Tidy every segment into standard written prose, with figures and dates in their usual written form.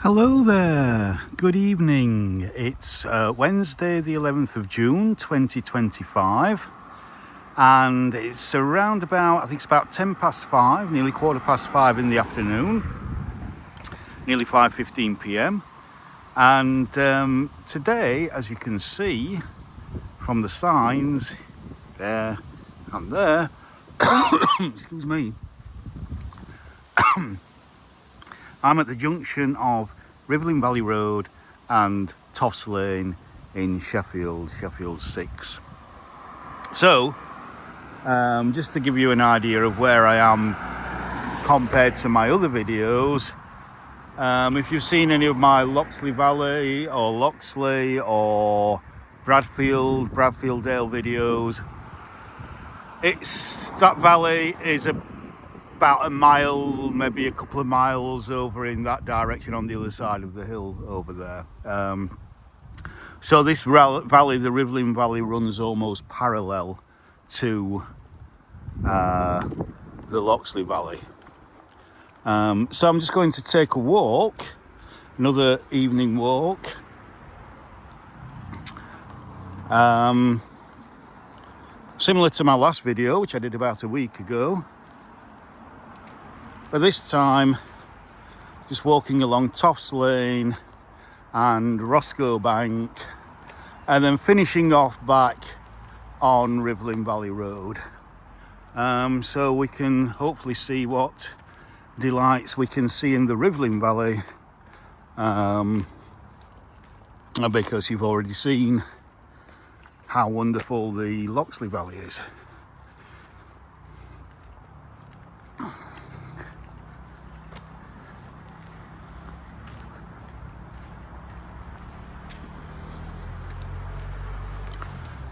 Hello there, good evening. It's Wednesday the 11th of June 2025 and it's around about, I think it's about 10 past 5, nearly quarter past 5 in the afternoon, nearly 5:15 p.m. and today, as you can see from the signs there and there, excuse me, I'm at the junction of Rivelin Valley Road and Tofts Lane in Sheffield 6. So, just to give you an idea of where I am compared to my other videos, if you've seen any of my Loxley Valley or Loxley or Bradfield Dale videos, that valley is about a mile, maybe a couple of miles over in that direction on the other side of the hill over there. So this valley, the Rivelin Valley, runs almost parallel to the Loxley Valley. So I'm just going to take a walk, another evening walk. Similar to my last video, which I did about a week ago. But this time, just walking along Tofts Lane and Roscoe Bank, and then finishing off back on Rivelin Valley Road. So we can hopefully see what delights we can see in the Rivelin Valley, because you've already seen how wonderful the Loxley Valley is.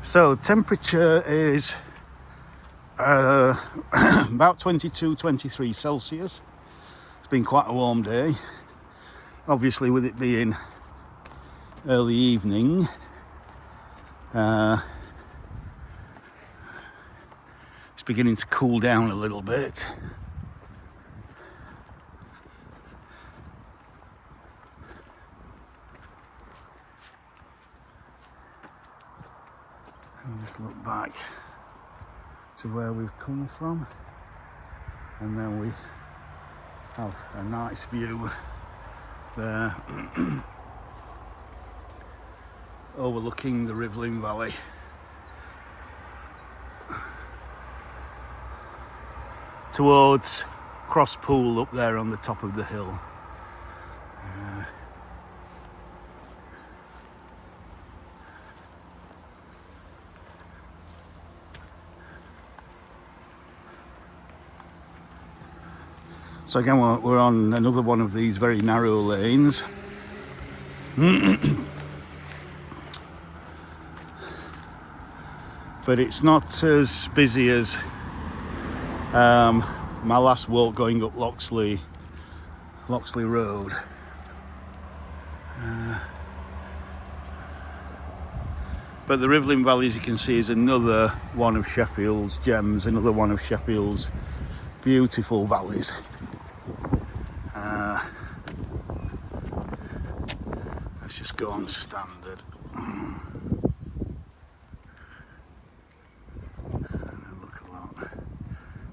So temperature is about 22-23 Celsius. It's been quite a warm day. Obviously, with it being early evening, it's beginning to cool down a little bit. Just look back to where we've come from, and then we have a nice view there overlooking the Rivelin Valley. Towards Cross Pool up there on the top of the hill. So again, we're on another one of these very narrow lanes. But it's not as busy as my last walk going up Loxley Road. But the Rivelin Valley, as you can see, is another one of Sheffield's gems, another one of Sheffield's beautiful valleys. Let's just go on standard.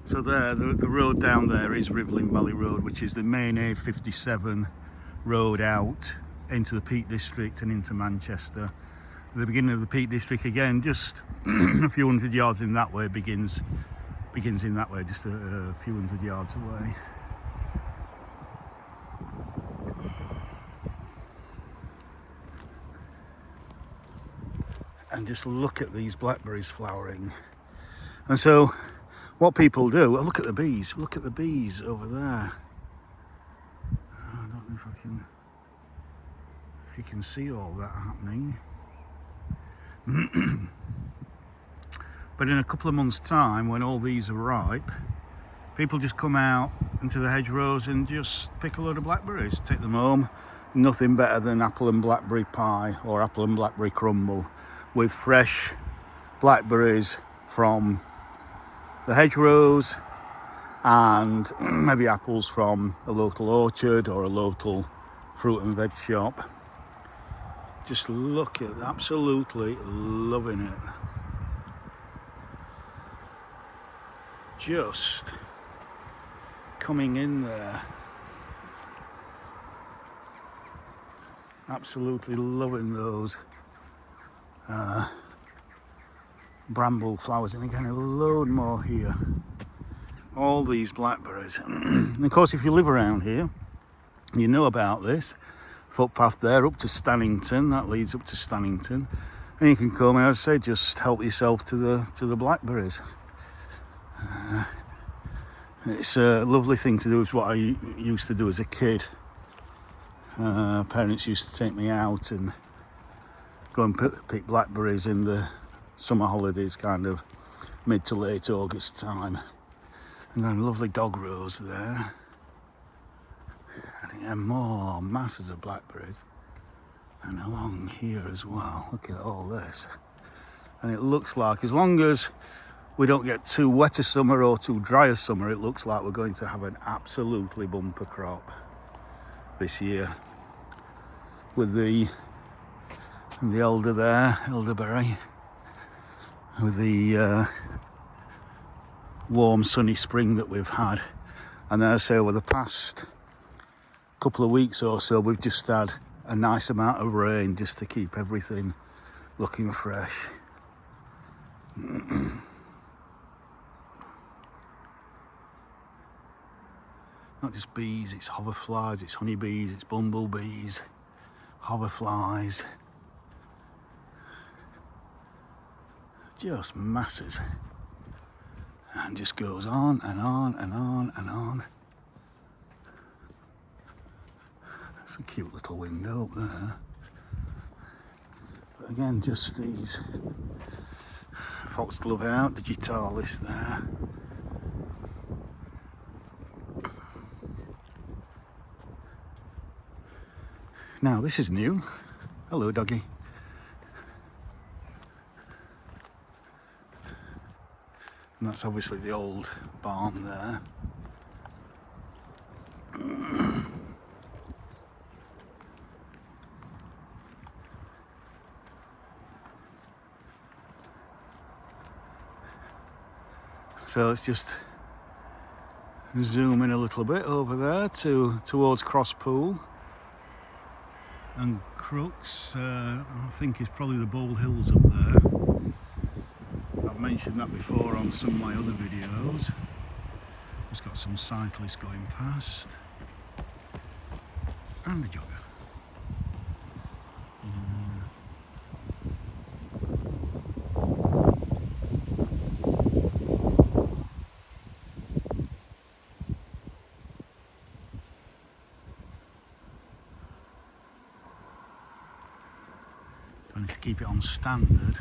So there, the road down there is Rivelin Valley Road, which is the main A57 road out into the Peak District and into Manchester. The beginning of the Peak District, again, just a few hundred yards in that way, begins in that way, just a few hundred yards away. And just look at these blackberries flowering. And so what people do, well, look at the bees over there. I don't know if you can see all that happening. But in a couple of months' time, when all these are ripe, people just come out into the hedgerows and just pick a load of blackberries, take them home. Nothing better than apple and blackberry pie or apple and blackberry crumble with fresh blackberries from the hedgerows and maybe apples from a local orchard or a local fruit and veg shop. Just look at, absolutely loving it. Just coming in there. Absolutely loving those bramble flowers, and again a load more here. All these blackberries. And of course, if you live around here, you know about this footpath there up to Stannington. That leads up to Stannington, and you can come, as I say, just help yourself to the blackberries. It's a lovely thing to do. It's what I used to do as a kid. Parents used to take me out and go and pick blackberries in the summer holidays, kind of mid to late August time. And then lovely dog rows there. I think there are more masses of blackberries. And along here as well. Look at all this. And it looks like, as long as we don't get too wet a summer or too dry a summer, it looks like we're going to have an absolutely bumper crop this year. With the elder there, elderberry, with the warm sunny spring that we've had. And then I say over the past couple of weeks or so, we've just had a nice amount of rain just to keep everything looking fresh. Not just bees, it's hoverflies, it's honeybees, it's bumblebees, hoverflies. Just masses. And just goes on and on and on and on. It's a cute little window up there. But again, just these foxglove out, digitalis there. Now this is new. Hello, doggy. And that's obviously the old barn there. So let's just zoom in a little bit over there towards Crosspool. And Crooks, I think, is probably the Bold Hills up there. I've mentioned that before on some of my other videos. Just got some cyclists going past. And a jogger. I need to keep it on standard.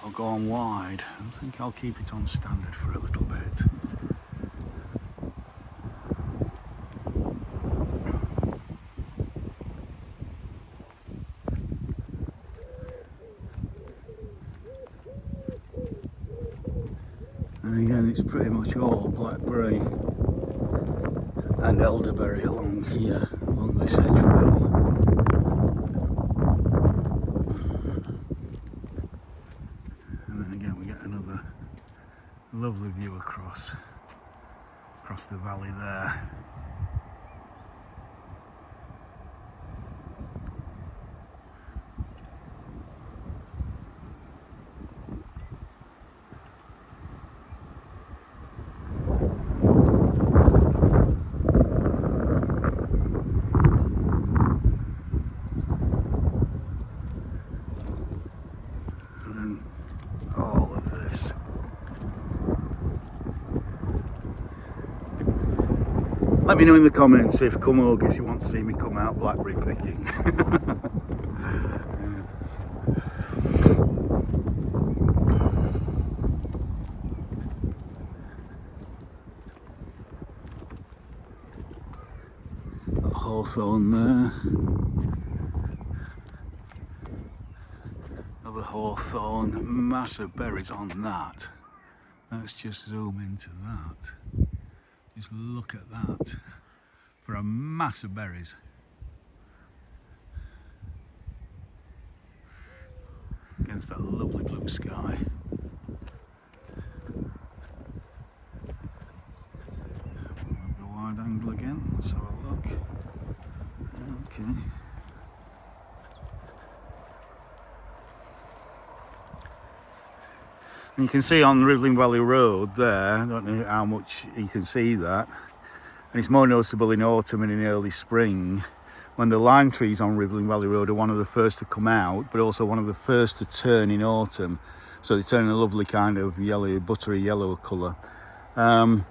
I'll go on wide. I think I'll keep it on standard for a little bit. And again, it's pretty much all blackberry and elderberry along here, along this edge row. Lovely view across the valley there. And then all of this. Let me know in the comments if come August you want to see me come out blackberry picking. Got hawthorn there. Another hawthorn, massive berries on that. Let's just zoom into that. Just look at that, for a mass of berries. against that lovely blue sky. The wide angle again, let's have a look. Okay. And you can see on Rivelin Valley Road there, I don't know how much you can see that, and it's more noticeable in autumn and in early spring, when the lime trees on Rivelin Valley Road are one of the first to come out, but also one of the first to turn in autumn. So they turn a lovely kind of yellow, buttery yellow colour. Rivelin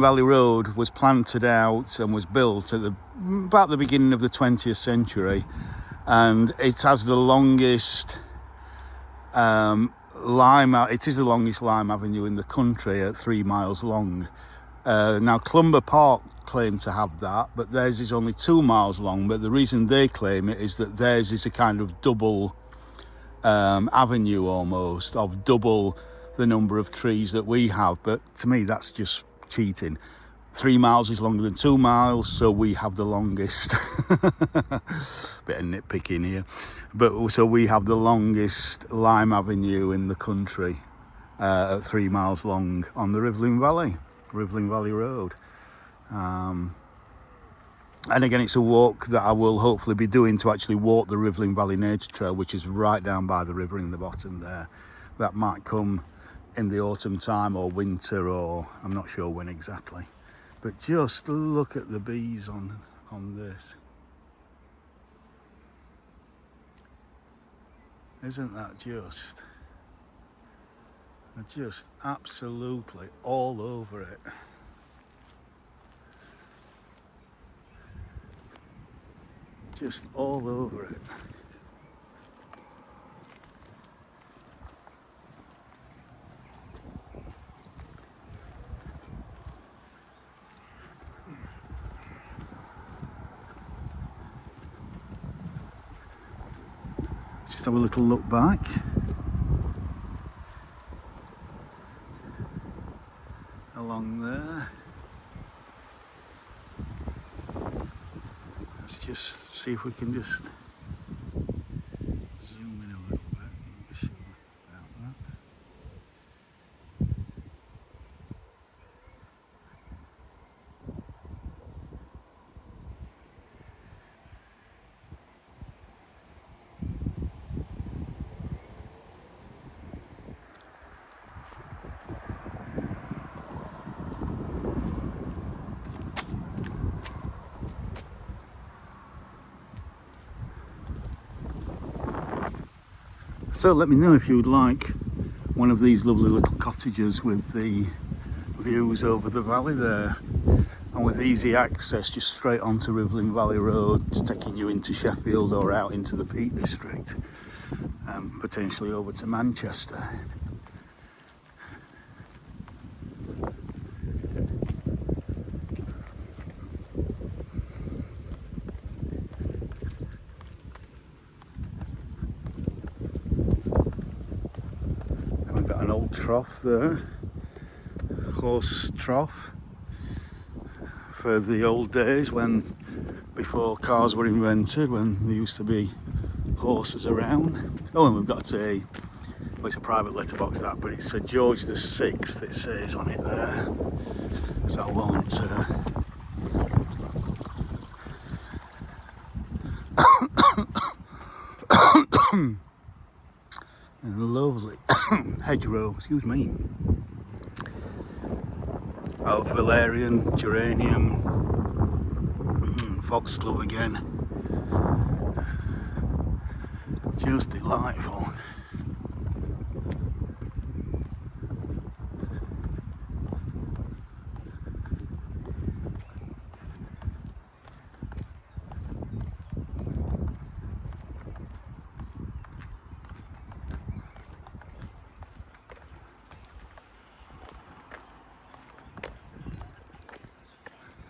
Valley Road was planted out and was built at about the beginning of the 20th century, and it has the longest it is the longest lime avenue in the country at 3 miles long. Now Clumber Park claim to have that, but theirs is only 2 miles long. But the reason they claim it is that theirs is a kind of double avenue, almost of double the number of trees that we have. But to me, that's just cheating. 3 miles is longer than 2 miles, so we have the longest. Bit of nitpicking here, but so we have the longest lime avenue in the country at 3 miles long on the Rivelin Valley Road. And again, it's a walk that I will hopefully be doing to actually walk the Rivelin Valley Nature Trail, which is right down by the river in the bottom there. That might come in the autumn time or winter, or I'm not sure when exactly. But just look at the bees on this. Isn't that just absolutely all over it. Just all over it. Just have a little look back. Along there. Let's just see if we can just zoom in a little bit and be sure about that. So let me know if you would like one of these lovely little cottages with the views over the valley there, and with easy access just straight onto Rivelin Valley Road, taking you into Sheffield or out into the Peak District, and potentially over to Manchester. We've got an old trough there, horse trough, for the old days when, before cars were invented, when there used to be horses around. Oh, and we've got well, it's a private letterbox that, but it's a George the Sixth, it says on it there, so I won't and a lovely hedgerow, excuse me, of valerian, geranium, foxglove again. Just delightful.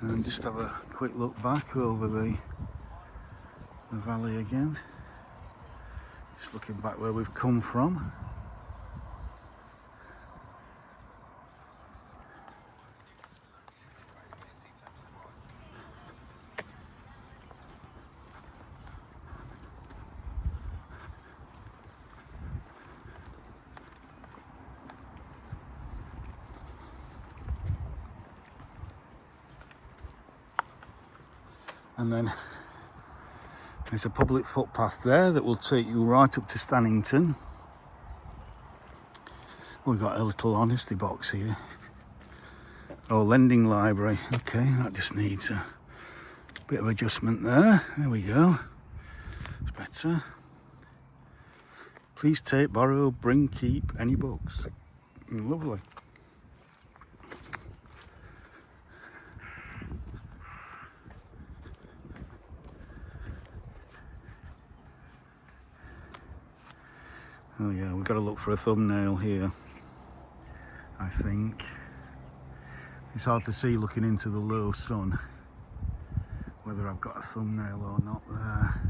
And just have a quick look back over the valley again. Just looking back where we've come from. And then there's a public footpath there that will take you right up to Stannington. We've got a little honesty box here. Oh, lending library. Okay, that just needs a bit of adjustment there. There we go. It's better. Please take, borrow, bring, keep any books. Lovely. Oh yeah, we've got to look for a thumbnail here, I think. It's hard to see looking into the low sun whether I've got a thumbnail or not there.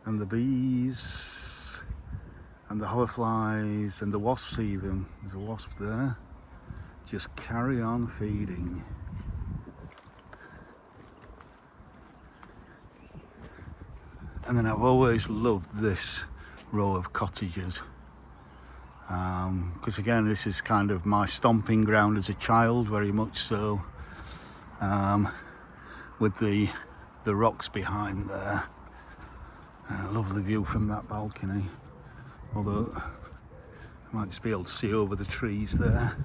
And the bees and the hoverflies and the wasps even. There's a wasp there. Just carry on feeding. And then I've always loved this row of cottages. Because again, this is kind of my stomping ground as a child, very much so. With the rocks behind there. Lovely view from that balcony. Although I might just be able to see over the trees there.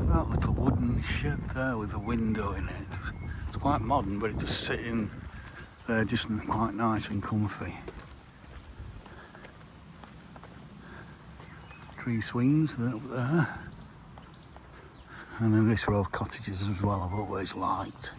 That little wooden shed there with a window in it. It's quite modern, but it just sitting there just quite nice and comfy. Tree swings that up there. And then this row of cottages as well I've always liked.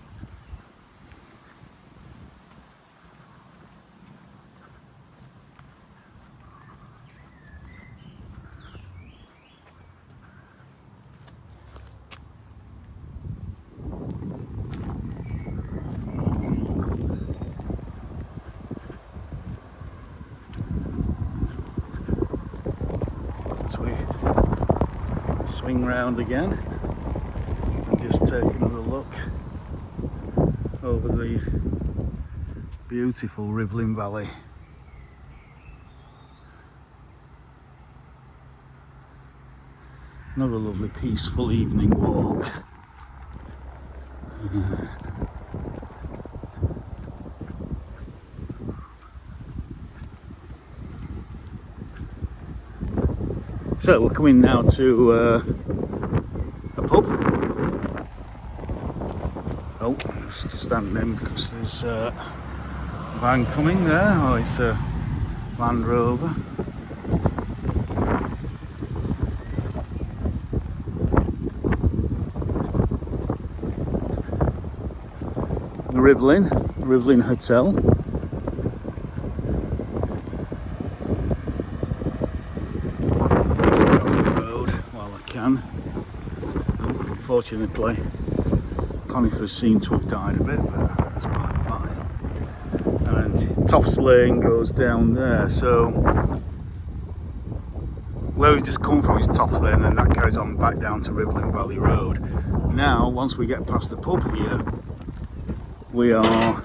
Swing round again and just take another look over the beautiful Rivelin Valley. Another lovely peaceful evening walk. So we're coming now to a pub. Oh, just stand in because there's a van coming there. Oh, it's a Land Rover. The Rivelin Hotel. Unfortunately, conifers seem to have died a bit, but that's by the by. And Tofts Lane goes down there, so where we just come from is Tofts Lane, and that carries on back down to Rivelin Valley Road. Now, once we get past the pub here, we are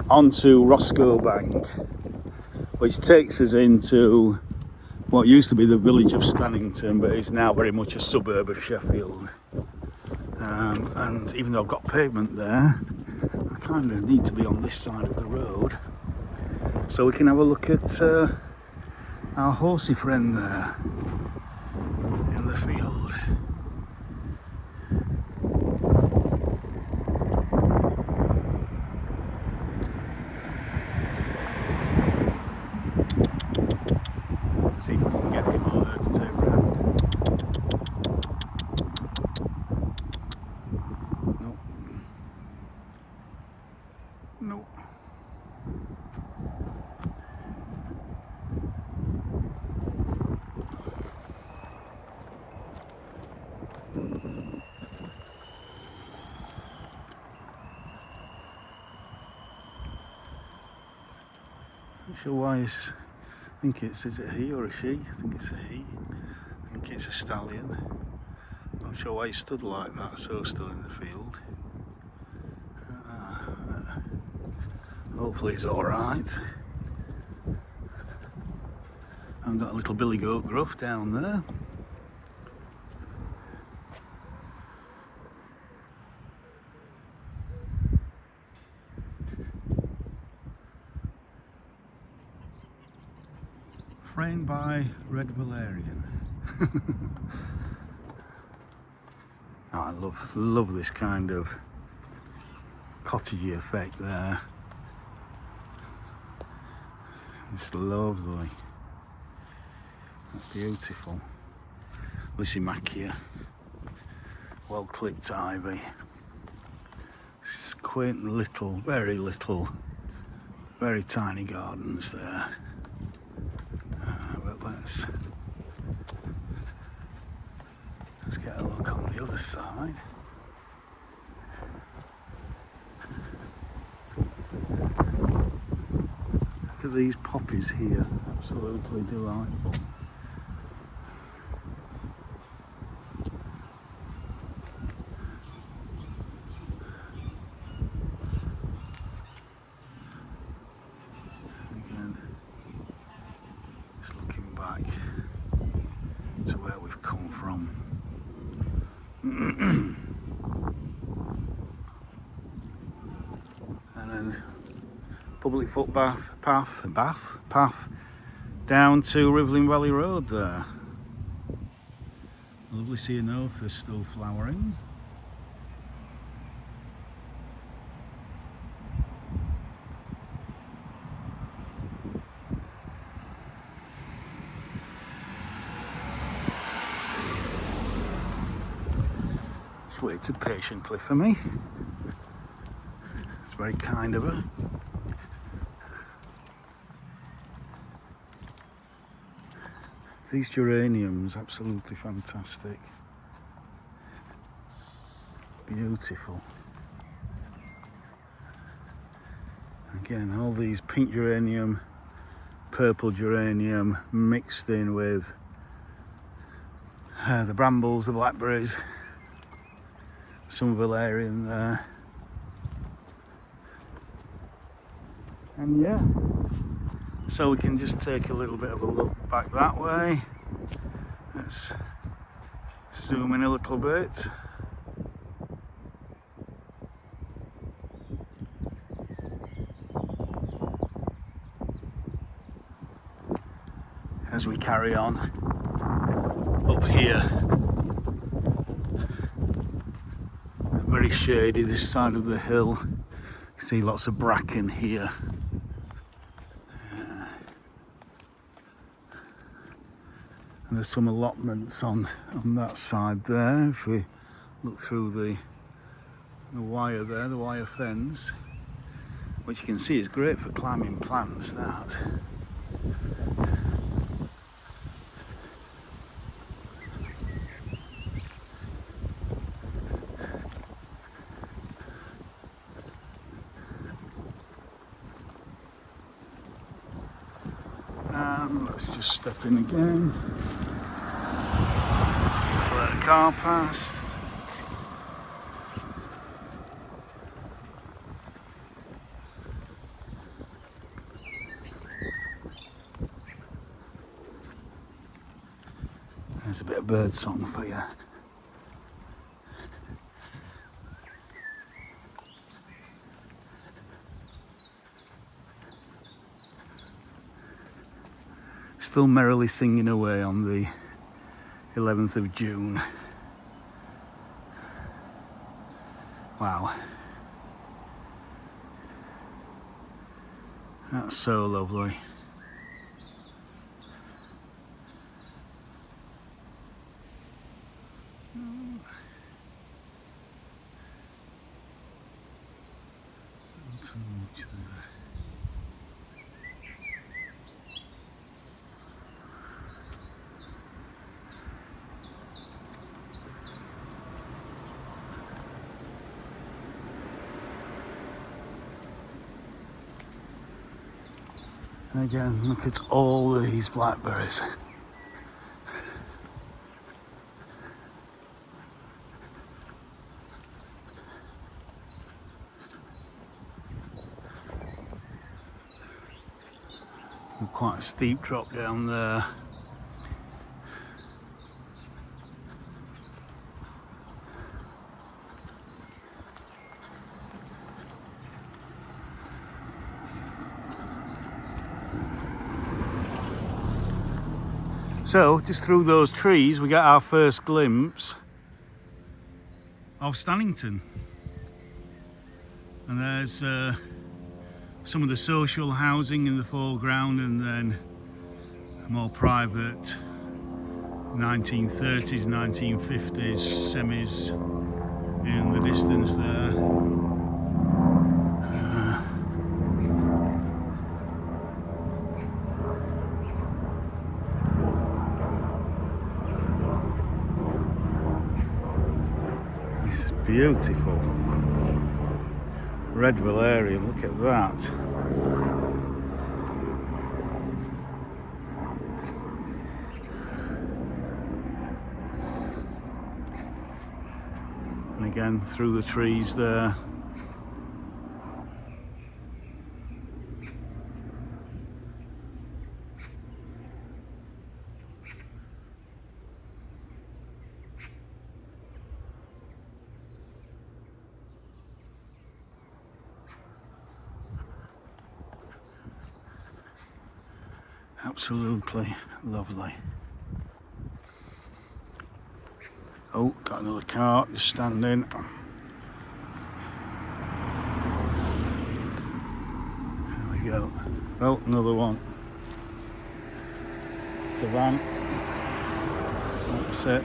onto Roscoe Bank, which takes us into what used to be the village of Stannington, but is now very much a suburb of Sheffield. And even though I've got pavement there, I kind of need to be on this side of the road so we can have a look at our horsey friend there in the field. See if I can get him or her to turn round. Nope. Nope. sure why he's... I think it's... Is it a he or a she? I think it's a he. I think it's a stallion. Not sure why he stood like that, so still in the field. Hopefully it's alright. I've got a little billy goat gruff down there. Framed by Red Valerian. Oh, I love this kind of cottagey effect there. It's lovely. That's beautiful. Lysimachia. Well clipped ivy. It's quaint little, very tiny gardens there. But let's get a look on the other side. Look at these poppies here, absolutely delightful. Again, just looking back to where we've come from. And then public footpath path down to Rivelin Valley Road there. Lovely ceanothus still flowering. Just waited patiently for me. It's very kind of her. These geraniums, absolutely fantastic. Beautiful. Again, all these pink geranium, purple geranium mixed in with the brambles, the blackberries, some valerian there. And yeah, so we can just take a little bit of a look back that way. Let's zoom in a little bit. As we carry on up here, very shady this side of the hill. You can see lots of bracken here. And there's some allotments on that side there. If we look through the wire there, the wire fence, which you can see is great for climbing plants, that. And let's just step in again. Just let the car past. There's a bit of bird song for you. Still merrily singing away on the 11th of June. Wow. That's so lovely. Not too much there. And again, look at all of these blackberries. And quite a steep drop down there. So, just through those trees, we get our first glimpse of Stannington. And there's some of the social housing in the foreground, and then more private 1930s, 1950s semis in the distance there. Beautiful Rivelin area, look at that. And again through the trees there. Absolutely lovely. Oh, got another car just standing. There we go. Oh, another one. It's a van. That's it.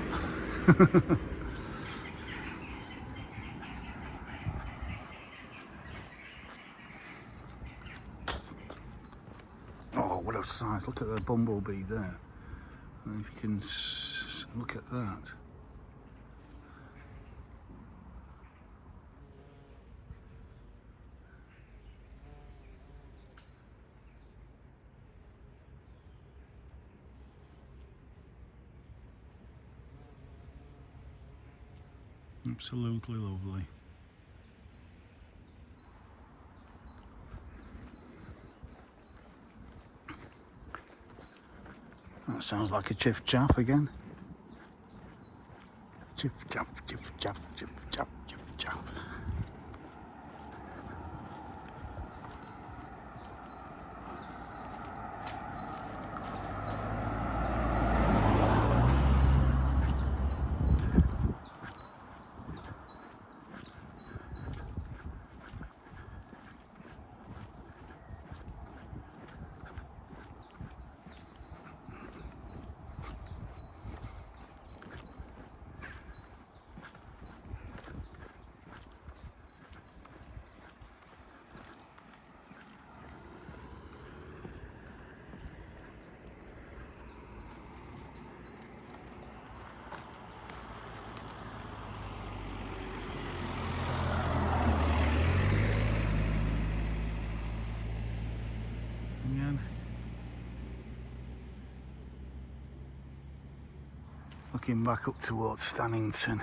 Oh, what a size. Look at the bumblebee there. I don't know if you can look at that. Absolutely lovely. That sounds like a chiff chaff again. Chiff chaff, chiff chaff, chiff chaff, chiff chaff. Looking back up towards Stannington.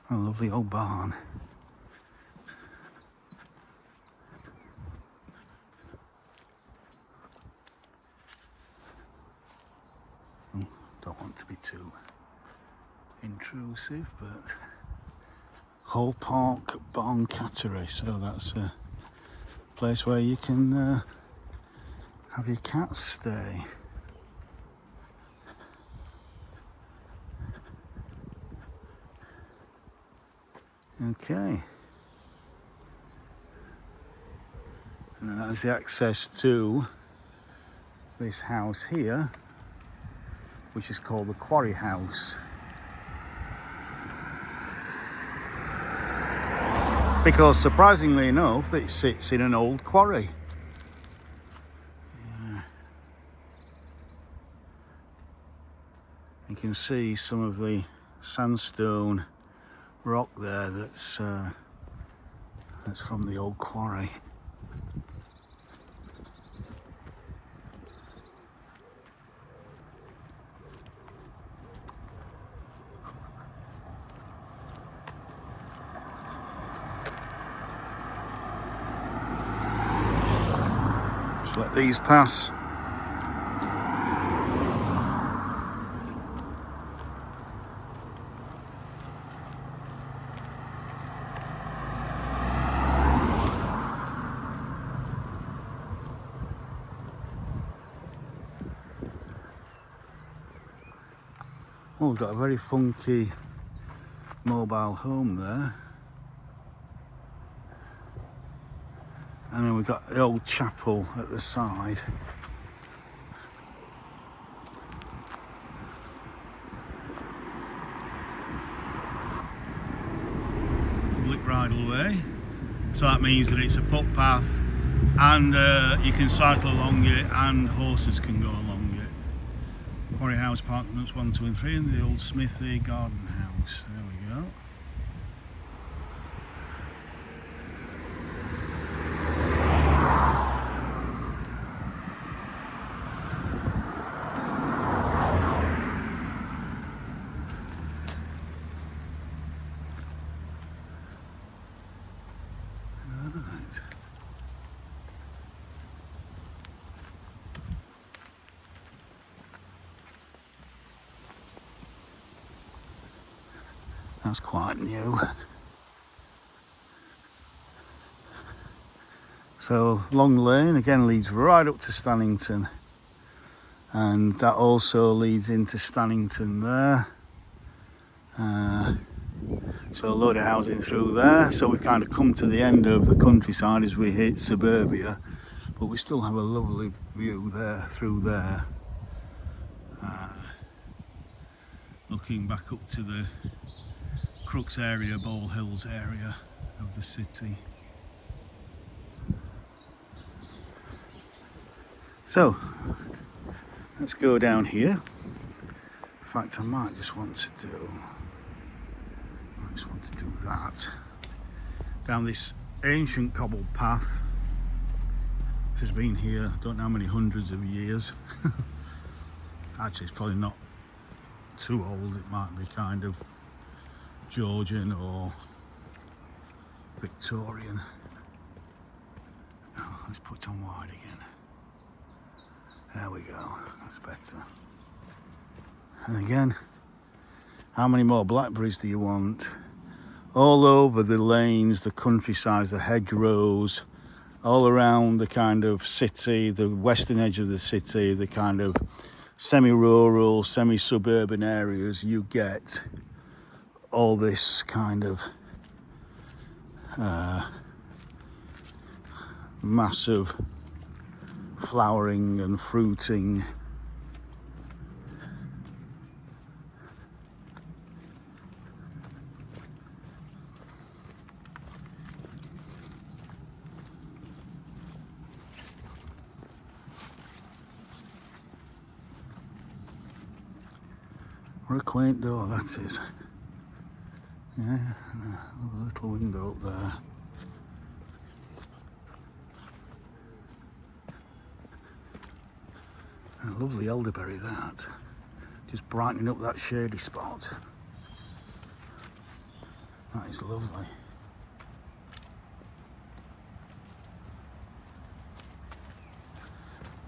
A lovely old barn. Oh, don't want to be too intrusive, but Hull Park Barn Cattery, so that's a place where you can have your cats stay. Okay, and then that's the access to this house here, which is called the Quarry House. Because surprisingly enough, it sits in an old quarry. Yeah. You can see some of the sandstone rock there that's from the old quarry. Just let these pass. Oh, we've got a very funky mobile home there. And then we've got the old chapel at the side. Public bridle way. So that means that it's a footpath and you can cycle along it and horses can go along it. Quarry House Apartments 1, 2 and 3 and the old Smithy Garden House. There we go. Right. That's quite new. So Long Lane again leads right up to Stannington, and that also leads into Stannington there. So a load of housing through there. So we kind of come to the end of the countryside as we hit suburbia, but we still have a lovely view there through there. Looking back up to the Crooks area, Ball Hills area of the city. So let's go down here. In fact, I might just want to do that. Down this ancient cobbled path, which has been here, I don't know how many hundreds of years. Actually, it's probably not too old. It might be kind of Georgian or Victorian. Oh, let's put on wide again. There we go, that's better. And again, how many more blackberries do you want? All over the lanes, the countryside, the hedgerows, all around the kind of city, the western edge of the city, the kind of semi-rural, semi-suburban areas, you get all this kind of massive flowering and fruiting. What a quaint door that is. Yeah, a little window up there. And a lovely elderberry that. Just brightening up that shady spot. That is lovely.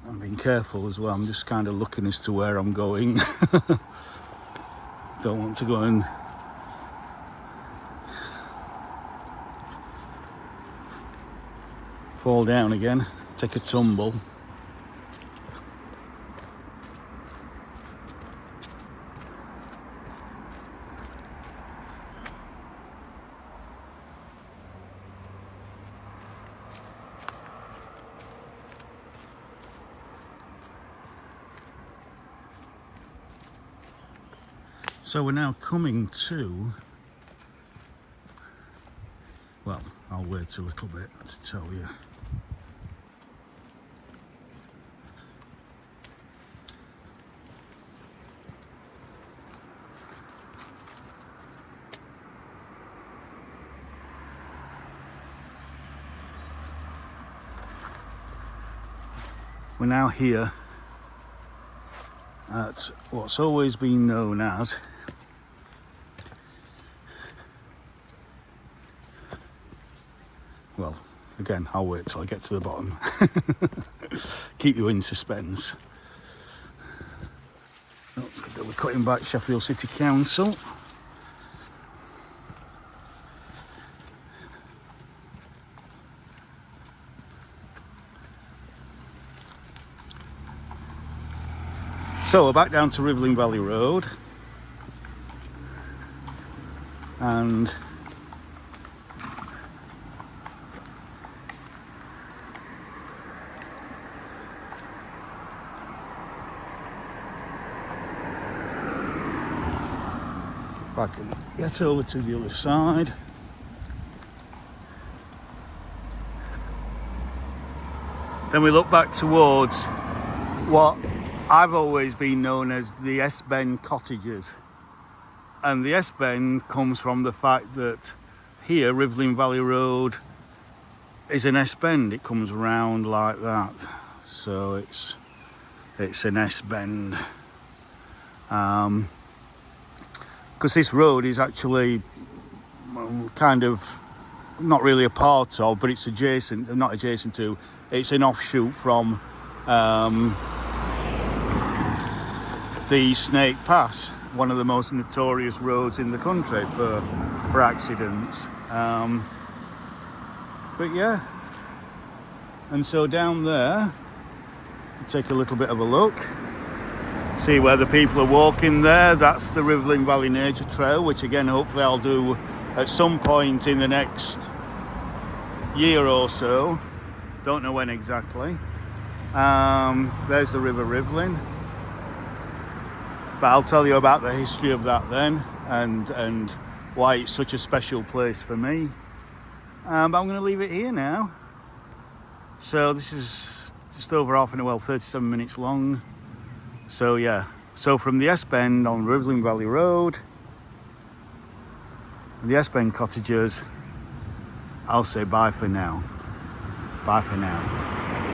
I'm being careful as well. I'm just kind of looking as to where I'm going. Don't want to go and fall down again, take a tumble. So we're now coming to, well, I'll wait a little bit to tell you. we're now here at what's always been known as well, again, I'll wait till I get to the bottom. Keep you in suspense. Oh, we're cutting back Sheffield City Council. So we're back down to Rivelin Valley Road, and back and get over to the other side. Then we look back towards what I've always been known as the S-Bend cottages. And the S-Bend comes from the fact that here, Rivelin Valley Road is an S-Bend. It comes round like that. So it's an S-Bend. Because this road is actually kind of not really a part of, but it's adjacent, not adjacent to, it's an offshoot from the Snake Pass, one of the most notorious roads in the country for accidents. But yeah, and so down there, take a little bit of a look, see where the people are walking there. That's the Rivelin Valley Nature Trail, which again, hopefully I'll do at some point in the next year or so. Don't know when exactly. There's the River Rivelin. But I'll tell you about the history of that then, and why it's such a special place for me. But I'm going to leave it here now. So this is just over half an hour, well, 37 minutes long. So yeah, so from the S-Bend on Rivelin Valley Road, the S-Bend cottages, I'll say bye for now. Bye for now.